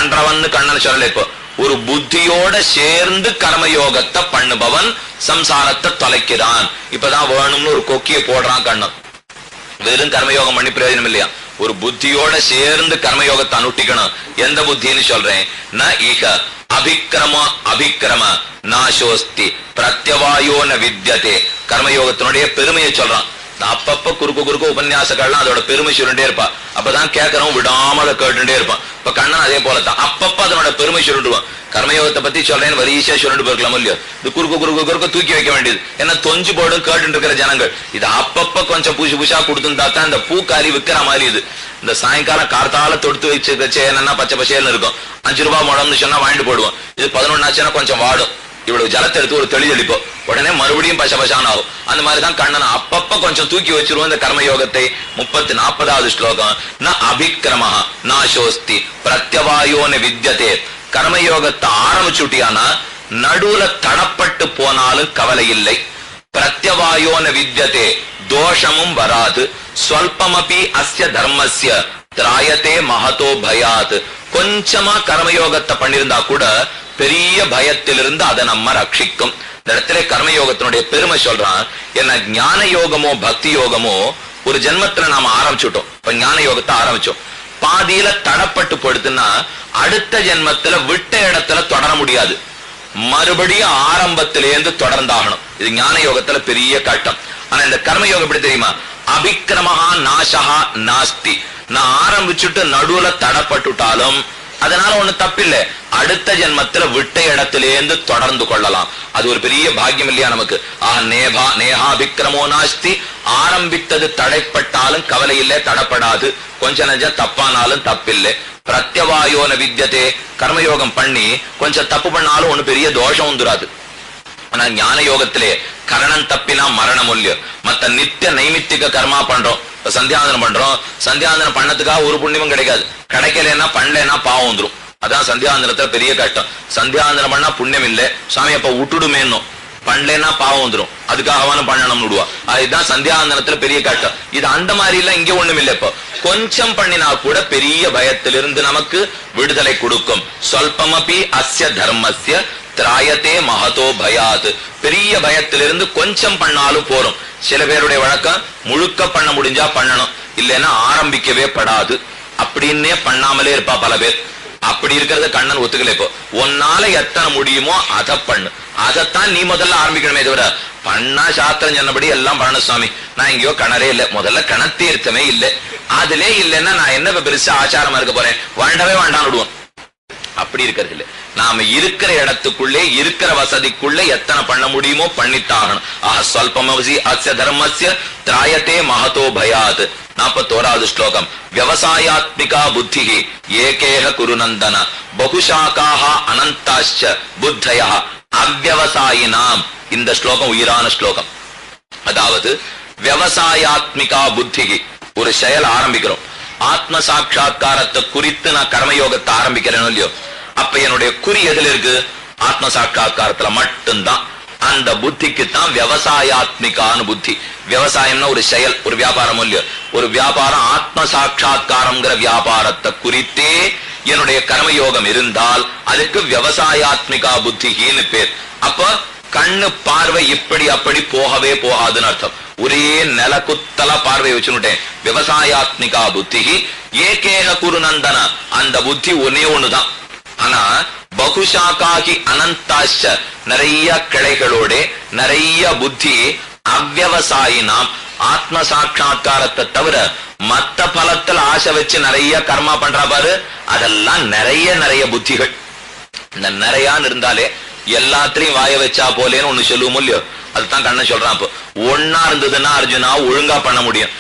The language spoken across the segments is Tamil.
பண்றவன் கண்ணன் சொல்லல. இப்போ ஒரு புத்தியோட சேர்ந்து கர்மயோகத்தை பண்ணுபவன் சம்சாரத்தை தொலைக்கிறான். இப்பதான் வேணும்னு ஒரு கொக்கிய போடுறான் கண்ணன். வெறும் கர்மயோகம் பண்ணி பிரயோஜனம் இல்லையா, ஒரு புத்தியோட சேர்ந்து கர்மயோகத்தை அனுட்டிக்கணும். எந்த புத்தின்னு சொல்றேன், ந இக அபிக்கிரம நாசோஸ்தி பிரத்யவாயோ ந வித்யதே. கர்மயோகத்தினுடைய பெருமையை சொல்றான். அப்பப்ப குறுக்கு உபன்யாசங்கள்லாம் அதோட பெருமை சொல்லிட்டே இருப்பா. அப்பதான் கேட்கறவன் விடாம அதை கேட்டுட்டே இருப்பான். இப்ப கண்ணன் அதே போலத்தான் அப்பப்ப அதனோட பெருமை சொல்லிடுவான். கர்மயோகத்தை பத்தி சொல்றேன்னு வரிசையா சொல்லிட்டு போயிருக்கலாம் இல்லையோ. இது குறுக்கு தூக்கி வைக்க வேண்டியது என்ன, தொஞ்சு போடு கேட்டு இருக்கிற ஜனங்கள். இது அப்பப்ப கொஞ்சம் புஷா கொடுத்துருந்தா தான் இந்த பூக்காரி விற்கிற மாதிரி. இது இந்த சாயங்காலம் கார்த்தால தொடுத்து வச்சு என்னன்னா பச்சை பசேல்னு இருக்கும். 5 ரூபாய் முடம்னு சொன்னா வாங்கிட்டு போடுவோம். இது 11 ஆச்சுன்னா கொஞ்சம் வாடும். இவ்வளவு ஜலத்தை எடுத்து ஒரு தெளிப்போம், உடனே மறுபடியும் பசபசான ஆகும். அந்த மாதிரிதான் கண்ணன் அப்பப்ப கொஞ்சம் தூக்கி வச்சிருவோம் இந்த கர்மயோகத்தை. 40வது ஸ்லோகம், ந அபிக்கிரம நாசோஸ்தி பிரத்யவாயோன வித்யதே. கர்மயோகத்தை ஆரம்பிச்சுட்டியானா நடுவுல தடப்பட்டு போனாலும் கவலை இல்லை. பிரத்யவாயோன வித்யதே, தோஷமும் வராது. ஸ்வல்பமபி அஸ்ய தர்மஸ்ய திராயத்தே மகதோ பயாத். கொஞ்சமா கர்மயோகத்தை பண்ணிருந்தா கூட பெரிய பயத்திலிருந்து அதை நம்ம ரட்சிக்கும். இந்த இடத்துல கர்மயோகத்தினுடைய பெருமை சொல்றான். என்ன ஞான யோகமோ பக்தி யோகமோ ஒரு ஜென்மத்துல நாம ஆரம்பிச்சுட்டோம். இப்ப ஞான யோகத்தை ஆரம்பிச்சோம், பாதியில தடப்பட்டு போடுதுன்னா அடுத்த ஜென்மத்துல விட்ட இடத்துல தொடர முடியாது. மறுபடியும் ஆரம்பத்திலேருந்து தொடர்ந்தாகணும். இது ஞான யோகத்துல பெரிய கட்டம். ஆனா இந்த கர்மயோகம் எப்படி தெரியுமா, அபிக்கிரமஹா நாசஹா நாஸ்தி. நான் ஆரம்பிச்சுட்டு நடுவுல தடப்பட்டுட்டாலும் அதனால ஒண்ணு தப்பில்லை. அடுத்த ஜென்மத்துல விட்ட இடத்திலேருந்து தொடர்ந்து கொள்ளலாம். அது ஒரு பெரிய பாக்கியம் இல்லையா நமக்கு. நேஹாபிக்கிரமோ நாஸ்தி. ஆரம்பித்தது தடைப்பட்டாலும் கவலை இல்லை, தடப்படாது. கொஞ்ச நெஞ்சம் தப்பானாலும் தப்பில்லை. பிரத்யவாயோன வித்யதே. கர்மயோகம் பண்ணி கொஞ்சம் தப்பு பண்ணாலும் ஒண்ணு பெரிய தோஷம் வந்துராது. ஆனா ஞான யோகத்திலே கரணம் தப்பினா மரணம் இல்லையோ. மத்த நித்திய நைமித்திக கர்மா பண்றோம், சந்தியாந்தனம் பண்றோம். சந்தியாந்தனம் பண்ணதுக்காக ஒரு புண்ணியமும் கிடைக்காது. கிடைக்கலன்னா பண்ணலன்னா பாவம் வந்துடும். அதான் சந்தியாந்தனத்துல பெரிய கஷ்டம். சந்தியாந்தனம் பண்ணா புண்ணியம் இல்லை, சாமி அப்ப விட்டுடுமேன்னும். பண்ணலன்னா பாவம் வந்துடும், அதுக்காகவான பண்ணணும் விடுவா. அதுதான் சந்தியாந்தனத்துல பெரிய கஷ்டம். இது அந்த மாதிரி இல்ல, இங்க ஒண்ணும் இல்லை. இப்போ கொஞ்சம் பண்ணினா கூட பெரிய பயத்திலிருந்து நமக்கு விடுதலை கொடுக்கும். சொல்பமபி அஸ்ய தர்மஸ்ய திராயத்தே மகதோ பயாத். பெரிய பயத்திலிருந்து கொஞ்சம் பண்ணாலும் போறோம். சில பேருடைய வழக்கம் முழுக்க பண்ண முடிஞ்சா பண்ணணும், இல்லைன்னா ஆரம்பிக்கவே படாது. அப்படின்னே பண்ணாமலே இருப்பா பல பேர். அப்படி இருக்கிறத கண்ணன் ஒத்துக்கல. இப்போ உன்னால எத்தனை முடியுமோ அதை பண்ணு. அதைத்தான் நீ முதல்ல ஆரம்பிக்கணுமே தவிர பண்ணா சாஸ்திரம் சொன்னபடி எல்லாம் பண்ணணும். சுவாமி நான் எங்கேயோ கிணறே இல்லை, முதல்ல கிணத்தீர்த்தமே இல்லை, அதுலே இல்லைன்னா நான் என்ன பெருசா ஆச்சாரமா இருக்க போறேன், வேண்டவே வேண்டாம் விடுவோம். அப்படி இருக்கிறது இல்லை. நாம இருக்கிற இடத்துக்குள்ளே இருக்கிற வசதிக்குள்ள எத்தனை பண்ண முடியுமோ பண்ணித்தாகணும். சொல்பமசி அஸ்ய தர்மஸ்ய திராயத்தே மகதோ பயாத். 41வது ஸ்லோகம், விவசாயாத்மிகா புத்திஹி ஏகேஹ குருநந்தன பகுஷாகாஹ அனந்தாஸ்ச புத்தயஹ அவ்யவசாயினாம். இந்த ஸ்லோகம் உயிரான ஸ்லோகம். அதாவது விவசாயாத்மிகா புத்திஹி, ஒரு செயல் ஆரம்பிக்கிறோம். ஆத்ம சாட்சா்காரத்தை குறித்து நான் கர்மயோகத்தை ஆரம்பிக்கிறேன் இல்லையோ, அப்ப என்னுடைய குறி எதுல இருக்கு, ஆத்ம சாட்சா்காரத்துல மட்டும்தான். அந்த புத்திக்கு தான் விவசாயாத்மிகான்னு புத்தி. விவசாயம்னா ஒரு செயல், ஒரு வியாபாரம் இல்லையோ. ஒரு வியாபாரம் ஆத்ம சாட்சா்காரம்ங்கிற வியாபாரத்தை குறித்தே என்னுடைய கர்மயோகம் இருந்தால் அதுக்கு விவசாயாத்மிகா புத்தின்னு பேர். அப்ப கண்ணு பார்வை இப்படி அப்படி போகவே போகாதுன்னு அர்த்தம். ஒரே நிலக்குத்தல பார்வை வச்சுட்டேன். விவசாயாத்மிகா புத்தி ஏகேக குருநந்தன, அந்த புத்தி ஒன்னே ஒண்ணுதான். ஆனா பகுஷாகாகி அனந்தாச்ச, நிறைய கிளைகளோட நிறைய புத்தி. அவ்யவசாயினாம், ஆத்ம சாட்சா்காரத்தை தவிர மத்த பலத்துல ஆசை வச்சு நிறைய கர்மா பண்றா பாரு, அதெல்லாம் நிறைய புத்திகள். இந்த நிறையான்னு இருந்தாலே எல்லாத்திலையும் வாய வச்சா போலேன்னு ஒண்ணு சொல்லுவோம் இல்லையோ, அதுதான் கண்ணன் சொல்றான். இப்போ ஒன்னா இருந்ததுன்னா அர்ஜுனா ஒழுங்கா பண்ண முடியும்.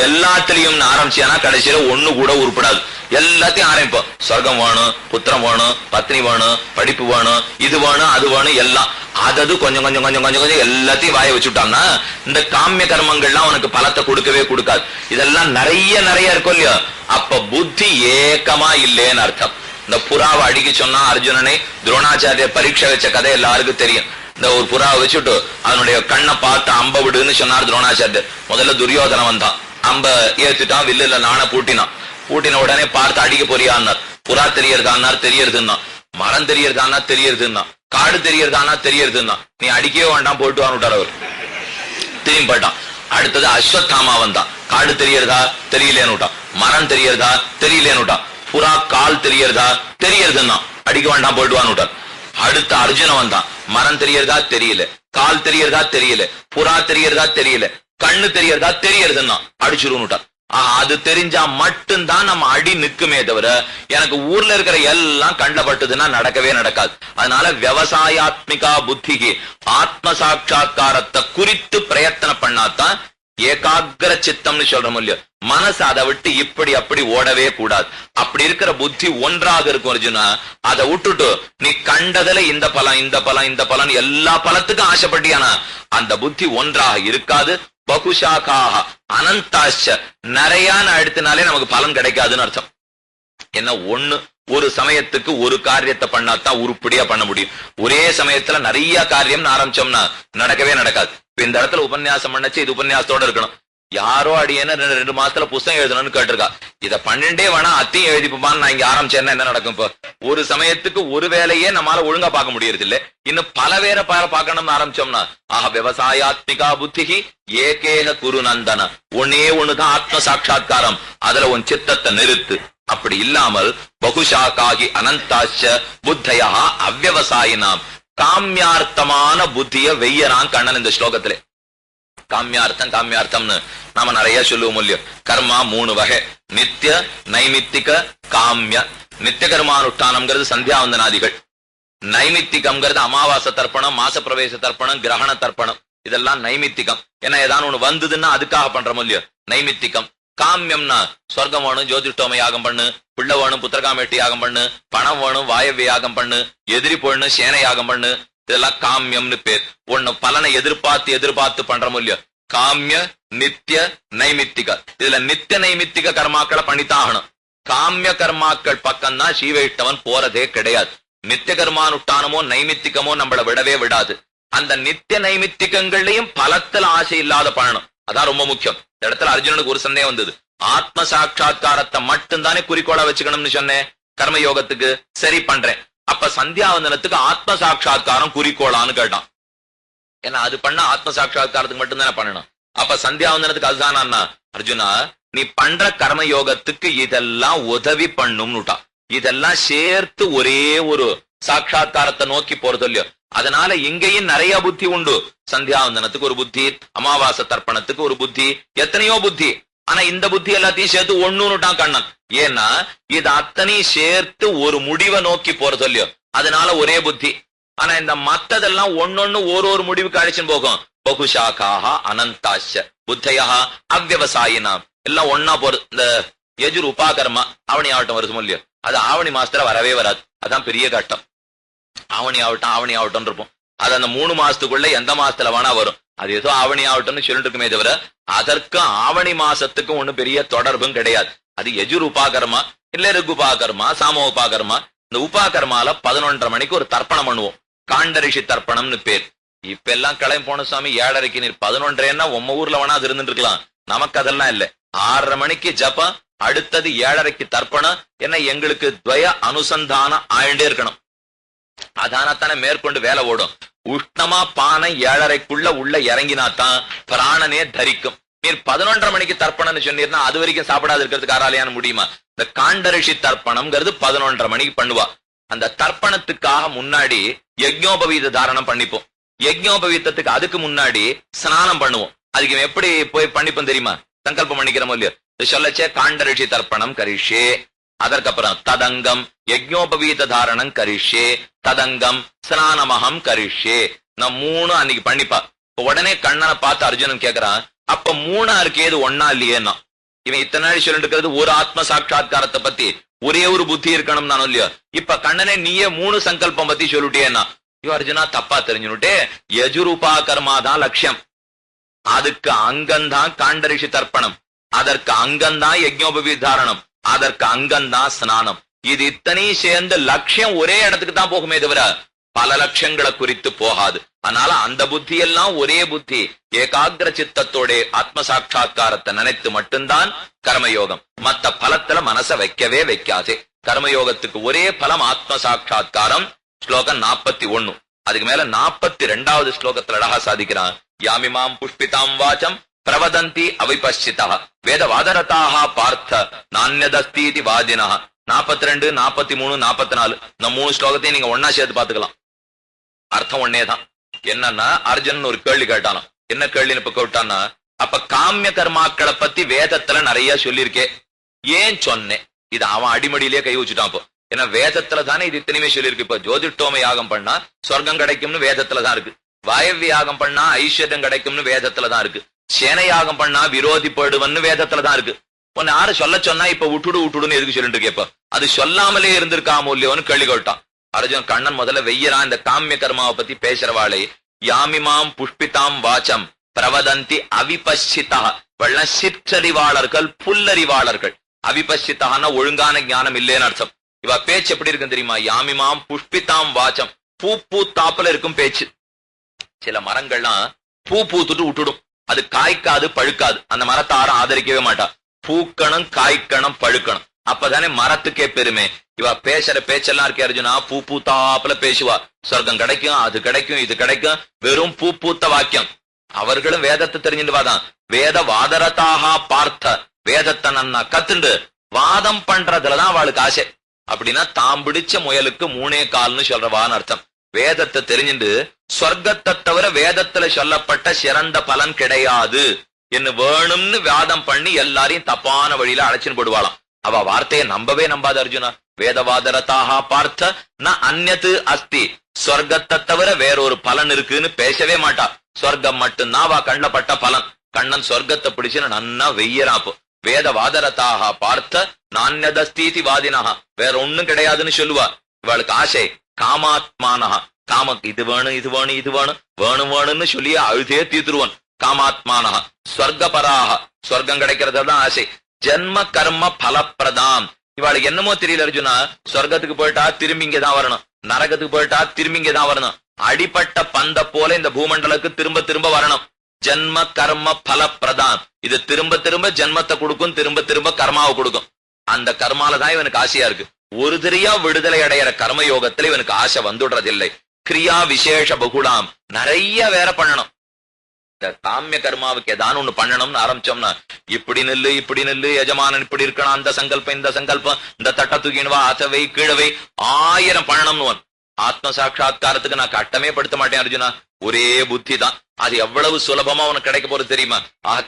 எல்லாத்திலையும் ஆரம்பிச்சியானா கடைசியில ஒண்ணு கூட உருப்படாது. எல்லாத்தையும் ஆரம்பிப்போம். சொர்க்கம் வேணும், புத்திரம் வேணும், பத்னி வேணும், படிப்பு வேணும், இது வேணும், அது வேணும், எல்லாம் அதது கொஞ்சம் கொஞ்சம் கொஞ்சம் கொஞ்சம் கொஞ்சம் எல்லாத்தையும் வாய வச்சுட்டான்னா இந்த காமிய கர்மங்கள்லாம் உனக்கு பலத்தை கொடுக்கவே கொடுக்காது. இதெல்லாம் நிறைய இருக்கும் இல்லையோ, அப்ப புத்தி ஏக்கமா இல்லேன்னு அர்த்தம். இந்த புறாவை அடிக்க சொன்னா அர்ஜுனனை துரோணாச்சாரிய பரீட்சை வச்ச கதை எல்லாருக்கும் தெரியும். இந்த ஒரு புறாவை வச்சுட்டு அதனுடைய கண்ணை பார்த்து அம்ப விடுன்னு சொன்னார் துரோணாச்சாரியர். முதல்ல துரியோதன வந்தான், அம்ப ஏத்துட்டான், வில்லுல நாண பூட்டினான். பூட்டின உடனே பார்த்து அடிக்க போறியான்னார். புறா தெரியறதான்னா தெரியறதுன்னா, மரம் தெரியறதானா தெரியறதுன்னா, காடு தெரியறதானா தெரியறதுன்னா, நீ அடிக்கவே வேண்டாம் போயிட்டு வான்னு அவர் திரும்பி போயிட்டான். அடுத்தது அஸ்வத்தாமா வந்தான். காடு தெரியறதா தெரியலேன்னு விட்டான், மரம் தெரியறதா தெரியலேன்னு விட்டான், புறா கால் தெரியறதா தெரியறதுன்னா அடிக்க வேண்டாம் போயிட்டு வான்னு விட்டார். அடுத்த அர்ஜுன வந்தான். மரம் தெரியறதா தெரியல, கால் தெரியறதா தெரியல, புறா தெரியறதா தெரியல, கண்ணு தெரியறதா தெரியறதுன்னா அடிச்சுருன்னு விட்டார். அது தெரிஞ்சா மட்டும்தான் நம்ம அடி நிக்குமே தவிர எனக்கு ஊர்ல இருக்கிற எல்லாம் கண்டப்பட்டதுன்னா நடக்கவே நடக்காது. அதனால விவசாயாத்மிகா புத்திக்கு ஆத்ம சாட்சா்காரத்தை குறித்து பிரயத்தனம் பண்ணாதான் ஏகாகிர சித்தம்னு சொல்றோம் இல்லையோ, மனசு அதை விட்டு இப்படி அப்படி ஓடவே கூடாது. அப்படி இருக்கிற புத்தி ஒன்றாக இருக்கும் அர்ஜுனா. அதை விட்டுட்டு நீ கண்டதுல இந்த பலம் இந்த பலம் இந்த பலம் எல்லா பலத்துக்கும் ஆசைப்பட்டியானா அந்த புத்தி ஒன்றாக இருக்காது. பகுஷாக்காக அனந்தாச்ச நிறையான அடுத்தினாலே நமக்கு பலன் கிடைக்காதுன்னு அர்த்தம். என்ன ஒண்ணு ஒரு சமயத்துக்கு ஒரு காரியத்தை பண்ணாதான் உருப்படியா பண்ண முடியும். ஒரே சமயத்துல நிறைய காரியம் ஆரம்பிச்சோம்னா நடக்கவே நடக்காது. இப்ப இந்த இடத்துல உபன்யாசம் பண்ணச்சு இது உபன்யாசத்தோட இருக்கணும். யாரோ அடியேன்னு 2 மாசத்துல புத்தகம் எழுதணும்னு கேட்டிருக்கா. இதை 12 வேணா அத்தையும் எழுதிப்பான்னு நான் இங்க ஆரம்பிச்சேன்னா என்ன நடக்கும்? இப்போ ஒரு சமயத்துக்கு ஒரு வேலையே நம்மளால ஒழுங்கா பார்க்க முடியறது இல்ல. இன்னும் பல வேற பார்க்கணும்னு ஆரம்பிச்சோம்னா விவசாயாத்மிகா புத்திகி ஏகேக குருநந்தன, ஒன்னே ஒண்ணுதான் ஆத்ம சாட்சா்காரம். அதுல உன் சித்தத்தை நிறுத்து. அப்படி இல்லாமல் பகுஷாக்காகி அனந்தாச்ச புத்தையா அவ்வவசாயினாம், காமியார்த்தமான புத்திய வெய்யறான் கண்ணன் இந்த ஸ்லோகத்திலே. காமியார்த்தம் காமியார்த்தம்னு நாம நிறைய சொல்லுவோம் இல்லையோ. கர்மா 3 வகை, நித்திய நைமித்திக காமிய. நித்திய கர்மானுஷ்டானம்ங்கிறது சந்தியாவந்தனாதிகள், நைமித்திகம்ங்கிறது அமாவாசை தர்ப்பணம், மாச பிரவேச தர்ப்பணம், கிரகண தர்ப்பணம், இதெல்லாம் நைமித்திகம். ஏன்னா ஏதாவது ஒண்ணு வந்ததுன்னா அதுக்காக பண்றோம் இல்லையோ நைமித்திகம். காமியம்னா சொர்க்கம் வேணும் ஜோதிஷ்டோம யாகம் பண்ணு, பிள்ளை வேணும் புத்திரகாமேட்டி யாகம் பண்ணு, பணம் வேணும் வாயவ்ய யாகம் பண்ணு, எதிரி பொண்ணு சேனை யாகம் பண்ணு, இதெல்லாம் காமியம்னு பேர். ஒண்ணு பலனை எதிர்பார்த்து பண்றோம் இல்லையோ. காமிய நித்திய நைமித்திக. இதுல நித்திய நைமித்திக கர்மாக்களை பண்ணித்தான் ஆகணும். காமிய கர்மாக்கள் பக்கம்தான் சீவைஷ்டவன் போறதே கிடையாது. நித்திய கர்மானுஷ்டானமோ நைமித்திகமோ நம்மளை விடவே விடாது. அந்த நித்திய நைமித்திகங்களையும் பலத்துல ஆசை இல்லாத பண்ணணும். அதான் ரொம்ப முக்கியம். இந்த இடத்துல அர்ஜுனனுக்கு ஒரு சந்தேகம் வந்தது. ஆத்ம சாட்சா்காரத்தை மட்டும்தானே குறிக்கோளா வச்சுக்கணும்னு சொன்னேன் கர்மயோகத்துக்கு. சரி பண்றேன். அப்ப சந்தியாவந்தனத்துக்கு ஆத்ம சாட்சா்காரம் குறிக்கோளான்னு கேட்டான். ஏன்னா அது பண்ண ஆத்ம சாட்சா்காரத்துக்கு மட்டும்தானே பண்ணணும். அப்ப சந்தியாவந்தனத்துக்கு அதுதானா? அர்ஜுனா நீ பண்ற கர்மயோகத்துக்கு இதெல்லாம் உதவி பண்ணும்னுட்டா. இதெல்லாம் சேர்த்து ஒரே ஒரு சாட்சா்காரத்தை நோக்கி போறது இல்லையோ. அதனால இங்கேயும் நிறைய புத்தி உண்டு. சந்தியாவந்தனத்துக்கு ஒரு புத்தி, அமாவாசை தர்ப்பணத்துக்கு ஒரு புத்தி, எத்தனையோ புத்தி. ஆனா இந்த புத்தி எல்லாத்தையும் சேர்த்து ஒண்ணுட்டான் கண்ணன். ஏன்னா இது அத்தனையும் சேர்த்து ஒரு முடிவை நோக்கி போறது இல்லையோ, அதனால ஒரே புத்தி. ஆனா இந்த மத்ததெல்லாம் ஒன்னொன்னு ஒரு முடிவுக்கு அழைச்சுன்னு போகும். பகுஷாக்காக அனந்தாச்ச புத்தையா அவ்வவசாயினா எல்லாம் ஒன்னா போறது. இந்த எஜுர் உபாகர்மா ஆவணி ஆவட்டம் வருது இல்லையோ, அது ஆவணி மாசத்துல வரவே வராது. அதான் பெரிய கட்டம். ஆவணி ஆவட்டம் இருப்போம். அது அந்த 3 மாசத்துக்குள்ள எந்த மாசத்துல வேணா வரும். அது ஏதோ ஆவணி ஆவட்டம்னு சொல்லிட்டு இருக்குமே தவிர அதற்கு ஆவணி மாசத்துக்கும் ஒண்ணு பெரிய தொடர்பும் கிடையாது. அது எஜுர் உபாகர்மா இல்ல ரிகு உபாகர்மா சாம உபாகர்மா. இந்த உபாகர்மால 11:30 மணிக்கு ஒரு தர்ப்பணம் பண்ணுவோம். காண்டரிஷி தர்ப்பணம்னு பேர். இப்ப எல்லாம் கிளம்பி போன சுவாமி 7:30 நீர் 11:30 உம்ம ஊர்ல வேணா அது இருந்துட்டு இருக்கலாம். நமக்கு அதெல்லாம் இல்ல. 6:30 மணிக்கு ஜபம், அடுத்தது 7:30 தர்ப்பணம். என்ன எங்களுக்கு துவய அனுசந்தானம் ஆயிண்டே இருக்கணும். அதானத்தானே மேற்கொண்டு வேலை ஓடும். உஷ்ணமா பானை 7:30 உள்ள இறங்கினாத்தான் பிராணனே தரிக்கும். நீர் 11:30 மணிக்கு தர்ப்பணம்னு சொன்னீர்னா அது வரைக்கும் சாப்பிடாது இருக்கிறதுக்கு ஆராலையான முடியுமா? இந்த காண்டரிஷி தர்ப்பணம்ங்கிறது 11:30 மணிக்கு பண்ணுவா. அந்த தர்ப்பணத்துக்காக முன்னாடி யஜ்ஞோபவீத தாரணம் பண்ணிப்போம். யஜ்ஞோபவீதத்துக்கு அதுக்கு முன்னாடி ஸ்நானம் பண்ணுவோம். அதுக்கு எப்படி போய் பண்ணிப்போம் தெரியுமா? சங்கல்பம் பண்ணிக்கிறோமோ இல்லையோ. சொல்லச்சே காண்டரிஷி தர்ப்பணம் கரிஷே, அதற்கப்புறம் ததங்கம் யஜ்ஞோபவீத தாரணம் கரிஷே, ததங்கம் ஸ்நானமகம் கரிஷே. நான் 3 அன்னைக்கு பண்ணிப்பா. உடனே கண்ணனை பார்த்து அர்ஜுனன் கேக்குறான், அப்ப 3 இருக்கேது ஒன்னா இல்லையேன்னா? இவன் இத்தனை நாள் சொல்லிட்டு இருக்கிறது ஒரு ஆத்ம சாட்சா்காரத்தை பத்தி, ஒரே ஒரு புத்தி இருக்கணும் நானும் இல்லையோ. இப்ப கண்ணனே நீயே 3 சங்கல்பம் பத்தி சொல்லிட்டேன்னா, ஐயோ அர்ஜுனா தப்பா தெரிஞ்சுட்டே. யஜுருபா கர்மா தான் லட்சியம். அதுக்கு அங்கந்தான் காண்டரிஷி தர்ப்பணம், அதற்கு அங்கந்தான் யஜ்ஞோபவீதாரணம், அதற்கு அங்கந்தான் ஸ்நானம். இது இத்தனையும் சேர்ந்து லட்சியம் ஒரே இடத்துக்கு தான் போகுமே தவிர பல லட்சங்களை குறித்து போகாது. அதனால அந்த புத்தி எல்லாம் ஒரே புத்தி, ஏகாகிர சித்தத்தோட ஆத்ம சாட்சா்காரத்தை நினைத்து மட்டும்தான் கர்மயோகம். மத்த பலத்துல மனசை வைக்கவே வைக்காதே. கர்மயோகத்துக்கு ஒரே பலம் ஆத்ம சாட்சா்காரம். ஸ்லோகம் 41. அதுக்கு மேல 42வது ஸ்லோகத்துல அழகா சாதிக்கிறான். யாமிமாம் புஷ்பிதாம் வாச்சம் பிரவதந்தி அவிபஷ்சிதா வேதவாதரதாக பார்த்த நான்யதஸ்தீதி வாதினா. 42, 43, 44 இந்த 3 ஸ்லோகத்தையும் நீங்க ஒன்னா சேர்த்து பாத்துக்கலாம். அர்த்தம் ஒன்னேதான். என்னன்னா அர்ஜுனன் ஒரு கேள்வி கேட்டானா. என்ன கேள்வின்னு இப்ப கேட்டான்னா, அப்ப காமிய கர்மாக்களை பத்தி வேதத்துல நிறைய சொல்லியிருக்கே, ஏன் சொன்னேன்? இது அவன் அடிமடியிலேயே கை வச்சுட்டான். இப்போ ஏன்னா வேதத்துல தானே இது இத்தனையுமே சொல்லியிருக்கு. இப்ப ஜோதிஷ்டோம யாகம் பண்ணா சொர்க்கம் கிடைக்கும்னு வேதத்துலதான் இருக்கு. வாயவ்ய யாகம் பண்ணா ஐஸ்வர்யம் கிடைக்கும்னு வேதத்துலதான் இருக்கு. சேனை யாகம் பண்ணா விரோதிப்படுவன்னு வேதத்துலதான் இருக்கு. உன்னை யாரு சொல்ல சொன்னா இப்ப விட்டுடுன்னு எதுக்கு சொல்லிட்டு இருக்கேப்ப? அது சொல்லாமலே இருந்திருக்காம இல்லையோன்னு கேள்வி கேட்டான். அர்ஜுன் கண்ணன் முதல்ல வெய்யறான் இந்த காமிய கர்மாவை பத்தி பேசுறவாளை. யாமிமாம் புஷ்பிதாம் வாச்சம் பிரவதந்தி அவிபஷ்சிதா. வெள்ள சிற்றறிவாளர்கள், புல்லறிவாளர்கள். அவிபஷ்சிதான்னா ஒழுங்கான ஞானம் இல்லேன்னு அர்த்தம். இவ பேச்சு எப்படி இருக்குன்னு தெரியுமா? யாமிமாம் புஷ்பிதாம் வாச்சம், பூ பூத்தாப்புல இருக்கும் பேச்சு. சில மரங்கள்லாம் பூ பூத்துட்டு விட்டுடும், அது காய்க்காது பழுக்காது. அந்த மரத்தை யாரும் ஆதரிக்கவே மாட்டா. பூக்கணும், காய்க்கணும், பழுக்கணும், அப்பதானே மரத்துக்கே பெருமை. இவ பேசுற பேச்செல்லாம் இருக்கே அர்ஜுனா, பூ பூத்தாப்புல பேசுவா. சொர்க்கம் கிடைக்கும், அது கிடைக்கும், இது கிடைக்கும், வெறும் பூ பூத்த வாக்கியம். அவர்களும் வேதத்தை தெரிஞ்சுட்டு வாதான். வேத வாதரதாக பார்த்த, வேதத்தை நன்னா கத்துண்டு வாதம் பண்றதுலதான் அவளுக்கு ஆசை. அப்படின்னா தாம் பிடிச்ச முயலுக்கு 3 கால்னு சொல்றவான்னு அர்த்தம். வேதத்தை தெரிஞ்சுட்டு சொர்க்கத்தை தவிர வேதத்துல சொல்லப்பட்ட சிறந்த பலன் கிடையாது என்ன வேணும்னு வாதம் பண்ணி எல்லாரையும் தப்பான வழியில அழைச்சின்னு போடுவாளாம். அவ வார்த்தையை நம்பவே நம்பாத அர்ஜுனா. வேதவாதரதாக பார்த்த ந அந்நது அஸ்தி. சொர்க்கத்தை தவிர வேறொரு பலன் இருக்குன்னு பேசவே மாட்டா. சொர்க்கம் மட்டும்தான் அவ கண்ணப்பட்ட பலன். கண்ணன் சொர்க்கத்தை பிடிச்சுன்னு நன்னா வெய்யறாப்போ. வேதவாதரதாக பார்த்த நான்யதஸ்தீதி வாதினஹா. வேற ஒண்ணும் கிடையாதுன்னு சொல்லுவா. இவளுக்கு ஆசை காமாத்மானஹா. காமக்கு இது வேணும், இது வேணும், இது வேணும், வேணும்னு சொல்லி அழுதே தீத்துருவன். காமாத்மானஹா ஸ்வர்கபராக. சொர்க்கம் கிடைக்கிறதுதான் ஆசை. ஜென்ம கர்ம பலப்பிரதாம். இவாளுக்கு என்னமோ தெரியல அர்ஜுனா, சொர்க்கத்துக்கு போயிட்டா திரும்பி இங்கதான் வரணும், நரகத்துக்கு போயிட்டா திரும்பி இங்கதான் வரணும். அடிப்பட்ட பந்த போல இந்த பூமண்டலுக்கு திரும்ப திரும்ப வரணும். ஜென்ம கர்ம பலப்பிரதாம். இது திரும்ப திரும்ப ஜென்மத்தை கொடுக்கும், திரும்ப திரும்ப கர்மாவை கொடுக்கும். அந்த கர்மாலதான் இவனுக்கு ஆசையா இருக்கு. ஒரு தெரியா விடுதலை அடையிற கர்மயோகத்துல இவனுக்கு ஆசை வந்துடுறதில்லை. கிரியா விசேஷ பகுலாம். நிறைய வேற பண்ணணும். இந்த காமிய கர்மாவுக்கு ஏதானு ஒண்ணு பண்ணணும்னு ஆரம்பிச்சோம்னா, இப்படி நில்லு, இப்படி நில்லு, எஜமானன் இப்படி இருக்கணும், அந்த சங்கல்பம், இந்த சங்கல்பம், இந்த தட்ட தூக்கினுவா, அசவை கீழவை, 1000 பண்ணணும்னு. ஆத்ம சாட்சா்காரத்துக்கு நான் கட்டமே படுத்த மாட்டேன் அர்ஜுனா. ஒரே புத்தி தான். அது எவ்வளவு சுலபமா உனக்கு கிடைக்க போறது தெரியுமா?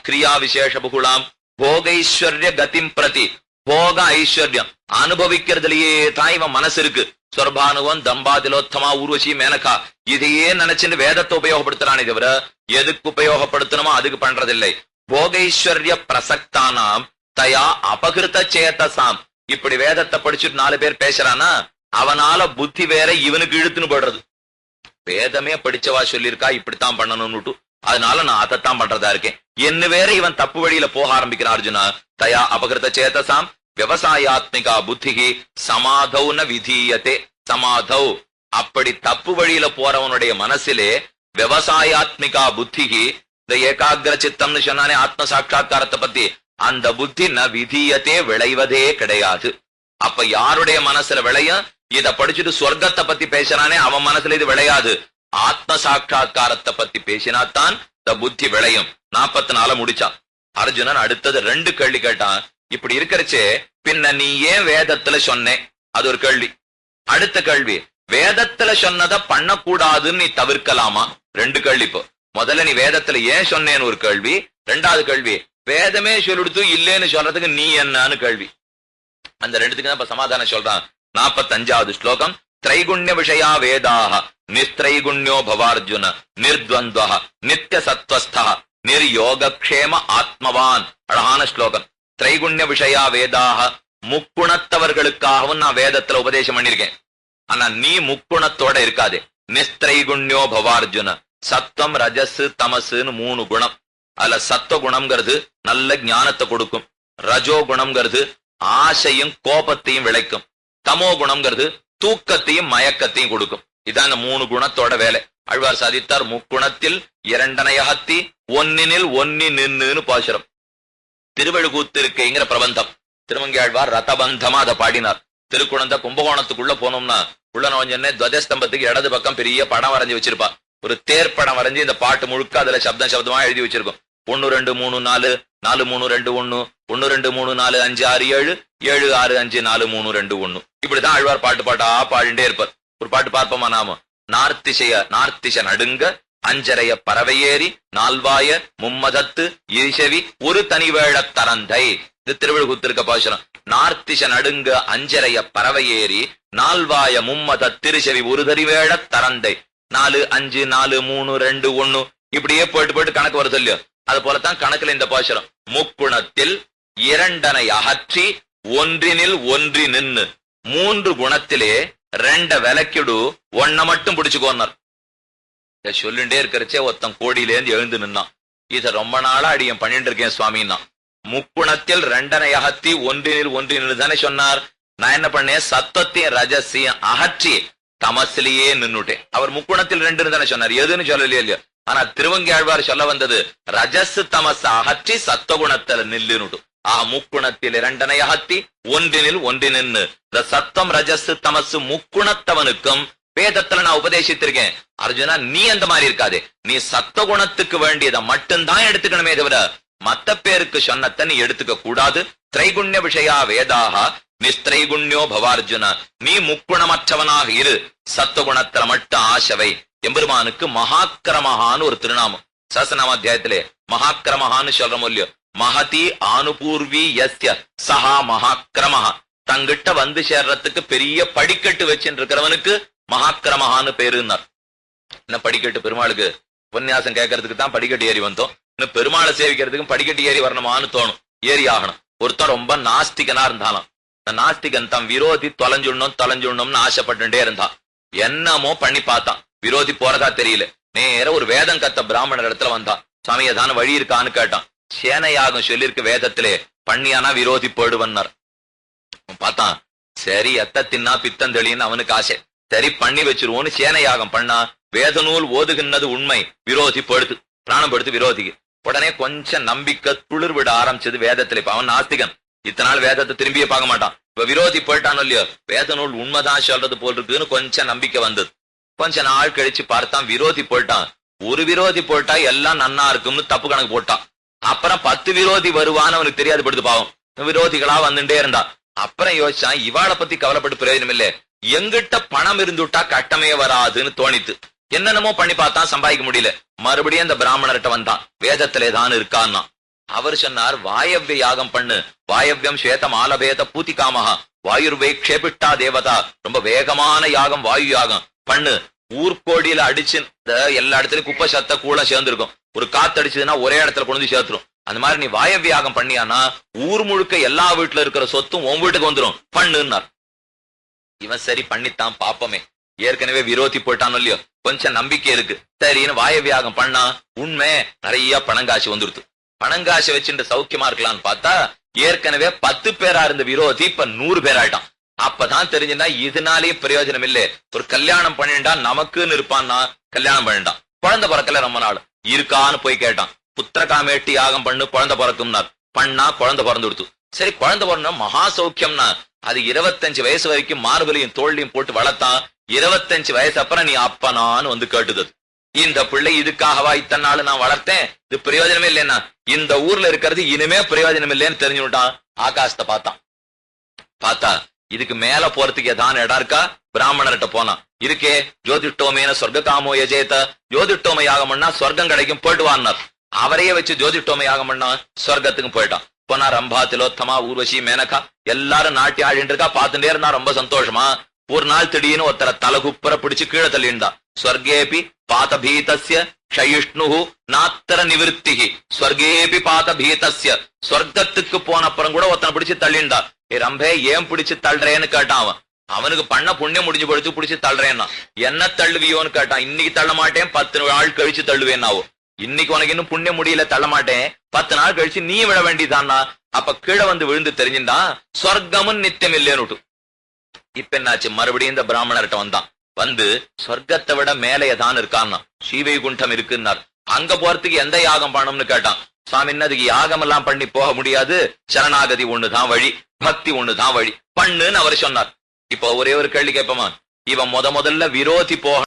கிரியா விசேஷ பகுலாம் போகைஸ்வர்ய கதிம் பிரதி. போக ஐஸ்வர்யம் அனுபவிக்கிறதுலயே தான் இவன் மனசு இருக்கு. சொர்பானுவன், தம்பாதிலோத்தமா, ஊர்வசி, மேனகா இதையே நினைச்சுன்னு வேதத்தை உபயோகப்படுத்துறானே தவிர எதுக்கு உபயோகப்படுத்தணுமோ அதுக்கு பண்றதில்லை. போகைஸ்வர்ய பிரசக்தானாம் தயா அபகிருத சேதசாம். இப்படி வேதத்தை படிச்சுட்டு 4 பேர் பேசுறானா அவனால புத்தி வேற இவனுக்கு இழுத்துன்னு போடுறது. வேதமே படிச்சவா சொல்லியிருக்கா இப்படித்தான் பண்ணணும்னுட்டு, அதனால நான் அதைத்தான் பண்றதா இருக்கேன் என்ன வேற இவன் தப்பு வழியில போக ஆரம்பிக்கிறான் அர்ஜுனா. தயா அபகிருத சேதசாம் விவசாயாத்மிகா புத்திகி சமாதௌ ந விதீயதே. சமாதௌ. அப்படி தப்பு வழியில போறவனுடைய மனசிலே விவசாயாத்மிகா புத்திகி, இந்த ஏகாகிர சித்தம்னு சொன்னானே ஆத்ம சாட்சா்காரத்தை பத்தி, அந்த புத்தி ந விதீயத்தே, விளைவதே கிடையாது. அப்ப யாருடைய மனசுல விளையும்? இத படிச்சுட்டு சொர்க்கத்தை பத்தி பேசுறானே அவன் மனசுல இது விளையாது. ஆத்ம சாட்சா்காரத்தை பத்தி பேசினாத்தான் இந்த புத்தி விளையும். 44 முடிச்சான் அர்ஜுனன். அடுத்தது 2 கேள்வி கேட்டான். இப்படி இருக்கிறச்சே பின்ன நீ ஏன் வேதத்துல சொன்னே? அது ஒரு கேள்வி. அடுத்த கேள்வி, வேதத்துல சொன்னதை பண்ணக்கூடாதுன்னு நீ தவிர்க்கலாமா? 2 கேள்வி. இப்போ முதல்ல நீ வேதத்துல ஏன் சொன்னேன்னு ஒரு கேள்வி. 2வது கேள்வி, வேதமே சொல்லிடுத்து இல்லேன்னு சொல்றதுக்கு நீ என்னன்னு கேள்வி. அந்த 2த்துக்கு தான் இப்ப சமாதானம் சொல்றான். 45வது ஸ்லோகம். திரைகுண்ய விஷயா வேதாக நிஸ்திரைகுண்யோ பவார்ஜுன நிர்த்வந்த்வஹ நித்ய சத்வஸ்தஹ நிர்யோகக்ஷேம ஆத்மவான். அழகான ஸ்லோகம். திரைகுண்ய விஷயா வேதாக, முக்குணத்தவர்களுக்காகவும் நான் வேதத்துல உபதேசம் பண்ணிருக்கேன். ஆனா நீ முக்குணத்தோட இருக்காதே. நிஸ்திரைகுண்யோ பவார்ஜுன. சத்வம், ரஜஸ், தமசுன்னு 3 குணம். அதுல சத்துவ குணம்ங்கிறது நல்ல ஞானத்தை கொடுக்கும். ரஜோ குணம்ங்கிறது ஆசையும் கோபத்தையும் விளைக்கும். தமோ குணம்ங்கிறது தூக்கத்தையும் மயக்கத்தையும் கொடுக்கும். இதான் இந்த 3 குணத்தோட வேலை. ஆழ்வார் சாதித்தார், முக்குணத்தில் 2 ஒன்னினில் ஒன்னி நின்னுன்னு பாசுரம். திருவழுகூத்திருக்கைங்கிற பிரபந்தம் திருமங்கை ஆழ்வார் ரதபந்தமா அதை பாடினார். திருக்குழந்தை கும்பகோணத்துக்குள்ள போனோம்னா உள்ள நுழைஞ்சோடனே துவஜஸ்தம்பத்துக்கு இடது பக்கம் பெரிய படம் வரைஞ்சி வச்சிருப்பா. ஒரு தேர் படம் வரைஞ்சி இந்த பாட்டு முழுக்க அதுல சப்தமா எழுதி வச்சிருக்கும். 1 2 3 4 4 3 2 1 1 2 3 4 5 6 7 7 6 5 4 3 2 1 இப்படிதான் ஆழ்வார் பாட்டா பாடிண்டே இருப்பார். ஒரு பாட்டு பார்ப்போமா நாம? நார்த்திச நடுங்க அஞ்சரைய பறவையேறி நால்வாய மும்மதத்து ஈசவி ஒரு தனிவேழத் தரந்தை. இது திருவிழுகுத்திருக்க பாசுரம். நார்த்திச நடுங்க அஞ்சரைய பறவையேறி நால்வாய மும்மத திருச்செவி ஒரு தனிவேழத் தரந்தை. 4 5 4 3 2 1 இப்படியே போயிட்டு கணக்கு வருது இல்லையோ? அது போலத்தான் கணக்குல இந்த பாசுரம். முக்குணத்தில் இரண்டனை அகற்றி ஒன்றினில் ஒன்றி நின்னு 3 குணத்திலே 2 விலக்கிடு 1 மட்டும் பிடிச்சுக்கோன்னார். சொல்லிண்டே இருக்கிறச்சே ஒருத்தன் கோடியிலேருந்து எழுந்து நின்னான். இத ரொம்ப நாளா அடியன் பண்ணிட்டு இருக்கேன் சுவாமின்னா. முக்குணத்தில் 2 அகத்தி ஒன்றினில் ஒன்றி நின்று தானே சொன்னார். நான் என்ன பண்ணேன்? சத்தத்தையும் ரஜசையும் அகற்றி தமசிலேயே நின்னுட்டேன். அவர் முக்குணத்தில் 2 தானே சொன்னார், எதுன்னு சொல்லலையே இல்லையோ. ஆனா திருவங்கியாழ்வார் சொல்ல வந்தது ரஜஸ் தமஸ் அகற்றி சத்தகுணத்துல நில்லுனுட்டு. முக்குணத்தில் 2 அகத்தி ஒன்றினில் ஒன்றி நின்று. இந்த சத்தம் ரஜஸ் தமசு முக்குணத்தவனுக்கும் வேதத்துல நான் உபதேசித்திருக்கேன். அர்ஜுனா, நீ அந்த மாதிரி இருக்காதே. நீ சத்தகுணத்துக்கு வேண்டியதை மட்டும்தான் எடுத்துக்கணுமே தவிர மத்த பேருக்கு சொன்னத்தை நீ எடுத்துக்க கூடாது. திரைகுண்ய விஷயா வேதாக நிஸ்திரைகுண்யோ பவார்ஜுன. நீ முக்குணமற்றவனாக இரு, சத்தகுணத்துல மட்டும் ஆசவை. எம்பெருமானுக்கு மகாக்கிரமஹான்னு ஒரு திருநாமம். சஹஸ்ரநாம அத்தியாயத்திலே மகாக்கிரமஹான்னு சொல்றோம் இல்லையோ? மகதி ஆனுபூர்வி யஸ்ய சஹா மகாக்கிரமஹா. தங்கிட்ட வந்து சேர்றதுக்கு பெரிய படிக்கட்டு வச்சுட்டு இருக்கிறவனுக்கு மகாக்கிரமஹான்னு பேருன்னார். என்ன படிக்கட்டு? பெருமாளுக்கு உபன்யாசம் கேட்கறதுக்கு தான் படிக்கட்டு ஏறி வந்தோம். இன்னும் பெருமாளை சேவிக்கிறதுக்கும் படிக்கட்டு ஏறி வரணுமான்னு தோணும், ஏறி ஆகணும். ஒருத்தர் ரொம்ப நாஸ்திகனா இருந்தாலும் அந்த நாஸ்திகன் தன் விரோதி தொலைஞ்சுடணும்னு ஆசைப்பட்டுட்டே இருந்தான். என்னமோ பண்ணி பார்த்தான், விரோதி போறதா தெரியல. நேர ஒரு வேதம் கத்த பிராமணர் இடத்துல வந்தான். சாமி ஏதான வழி இருக்கான்னு கேட்டான். சேனையாகும் சொல்லிருக்கு வேதத்திலே, பண்ணியானா விரோதி போயிடுவன்னார். பார்த்தான், சரி எத்த தின்னா பித்தம் தெளின்னு அவனுக்கு ஆசை. சரி பண்ணி வச்சிருவோன்னு சேனையாகம் பண்ணா. வேத நூல் ஓதுகின்றது உண்மை, விரோதி படுத்து பிராணம் படுத்து விரோதிக்கு. உடனே கொஞ்சம் நம்பிக்கை துளிர் விட ஆரம்பிச்சது வேதத்துல. இப்ப அவன் நாஸ்திகன், இத்தனை நாள் வேதத்தை திரும்பியே பார்க்க மாட்டான். இப்ப விரோதி போயிட்டான் இல்லையோ, வேத நூல் உண்மைதான் சொல்றது போல் இருக்குன்னு கொஞ்சம் நம்பிக்கை வந்தது. கொஞ்ச நாள் கழிச்சு பார்த்தான், விரோதி போயிட்டான். ஒரு விரோதி போயிட்டா எல்லாம் நன்னா இருக்கும்னு தப்பு கணக்கு போட்டான். அப்புறம் 10 விரோதி வருவான்னு அவனுக்கு தெரியாது படுத்து. பாவம், விரோதிகளா வந்துட்டே இருந்தா. அப்புறம் யோசிச்சான், இவாளை பத்தி கவலைப்பட்டு பிரயோஜனம் இல்ல, எங்கிட்ட பணம் இருந்துட்டா கட்டமே வராதுன்னு தோணித்து. என்னென்னமோ பண்ணி பார்த்தான், சம்பாதிக்க முடியல. மறுபடியும் அந்த பிராமணர்கிட்ட வந்தான், வேதத்திலே தான் இருக்கான்னா. அவர் சொன்னார், வாயவ்ய யாகம் பண்ணு. வாயவ்யம் ஸ்வேதம் ஆலபேத பூதிகாமஹா வாயுர்வே க்ஷேபிட்டா தேவதா. ரொம்ப வேகமான யாகம், வாயு யாகம் பண்ணு. ஊர்கோடியில அடிச்சு எல்லா இடத்துலயும் குப்பை சத்த கூட சேர்ந்துருக்கும். ஒரு காத்து அடிச்சதுன்னா ஒரே இடத்துல கொண்டு சேர்த்துரும். அந்த மாதிரி நீ வாயவ்ய யாகம் பண்ணியானா ஊர் முழுக்க எல்லா வீட்டுல இருக்கிற சொத்தும் உன் வீட்டுக்கு வந்துடும், பண்ணுன்னார். இவன் சரி பண்ணித்தான் பாப்பமே, ஏற்கனவே விரோதி போயிட்டானோ இல்லையோ, கொஞ்சம் நம்பிக்கை இருக்கு. சரின்னு வாயவியாகம் பண்ணா. உண்மை, நிறைய பணங்காசு வந்துருது. பணங்காசு வச்சுட்டு சௌக்கியமா இருக்கலாம்னு பார்த்தா ஏற்கனவே 10 பேரா இருந்த விரோதி இப்ப 100 பேர் ஆயிட்டான். அப்பதான் தெரிஞ்சுன்னா இதனாலேயே பிரயோஜனம் இல்லை. ஒரு கல்யாணம் பண்ணிண்டா நமக்குன்னு இருப்பான்னா கல்யாணம் பண்ணிட்டான். குழந்தை பிறக்கல ரொம்ப நாள் இருக்கான்னு போய் கேட்டான். புத்திரகாமேட்டி யாகம் பண்ணு, குழந்தை பிறக்கும்னார். பண்ணா குழந்தை பிறந்து கொடுத்து. சரி குழந்தை பிறந்தா மகா சௌக்கியம்னா. அது 25 வயசு வரைக்கும் மார்பலையும் தோல்லையும் போட்டு வளர்த்தான். 25 வயசு அப்புறம் நீ அப்பனான்னு வந்து கேட்டுது. இந்த பிள்ளை இதுக்காகவா இத்தனை நாள் நான் வளர்த்தேன், இது பிரயோஜனமே இல்லைன்னா இந்த ஊர்ல இருக்கிறது இனிமே பிரயோஜனம் இல்லைன்னு தெரிஞ்சுட்டான். ஆகாசத்தை பார்த்தான். பார்த்தா இதுக்கு மேல போறதுக்கு ஏதான இடம் இருக்கா? பிராமணர்கிட்ட போனான். இருக்கே, ஜோதிஷ்டோமேன சொர்க்க காமோ யஜேத. ஜோதிஷ்டோம யாகம் பண்ணா சொர்க்கம் கிடைக்கும், போயிட்டு வான்னார். அவரையே வச்சு ஜோதிஷ்டோம யாகம் பண்ணா சொர்க்கத்துக்கு போயிட்டான். போனா ரம்பா, திலோத்தமா, ஊர்வசி, மேனகா எல்லாரும் நாட்டி ஆடிட்டு இருக்கா. பார்த்துட்டே இருந்தா ரொம்ப சந்தோஷமா. ஒரு நாள் திடீர்னு ஒருத்தர தலகுப்புற பிடிச்சு கீழே தள்ளிண்டா. ஸ்வர்கேபி பாத பீதஸ்ய ஷயிஷ்ணு நாத்தர நிவிருத்திகி. ஸ்வர்கேபி பாத பீதஸ்ய. சொர்க்கத்துக்கு போன அப்புறம் கூட ஒருத்தனை பிடிச்சு தள்ளிண்டா. ஏ ரம்பே, ஏன் பிடிச்சு தள்ளுறேன்னு கேட்டான் அவன். அவனுக்கு பண்ண புண்ணியம் முடிஞ்சு போயிடுச்சு, பிடிச்சு தள்ளுறேன்னா. என்ன தள்ளுவியோன்னு கேட்டான். இன்னைக்கு தள்ள மாட்டேன், 10 நாள் கழிச்சு தள்ளுவேன். ஆகும், இன்னைக்கு உனக்கு இன்னும் புண்ணியம் முடியல, தள்ள மாட்டேன், 10 நாள் கழிச்சு நீ விழ வேண்டியதான்னா. அப்ப கீழே வந்து விழுந்து தெரிஞ்சுட்டா சொர்க்கமும் நித்தியம் இல்லைன்னு. இப்ப என்னாச்சு? மறுபடியும் இந்த பிராமணர்கிட்ட வந்தான். வந்து சொர்க்கத்தை விட மேலேதான் இருக்கான்னா. ஸ்ரீவைகுண்டம் இருக்குன்னார். அங்க போறதுக்கு எந்த யாகம் பண்ணணும்னு கேட்டான். சுவாமி, அதுக்கு யாகம் எல்லாம் பண்ணி போக முடியாது, சரணாகதி ஒண்ணுதான் வழி, பக்தி ஒண்ணுதான் வழி, பண்ணுன்னு அவர் சொன்னார். இப்போ ஒரே ஒரு கேள்வி கேட்போமா, இவன் முதல்ல விரோதி போக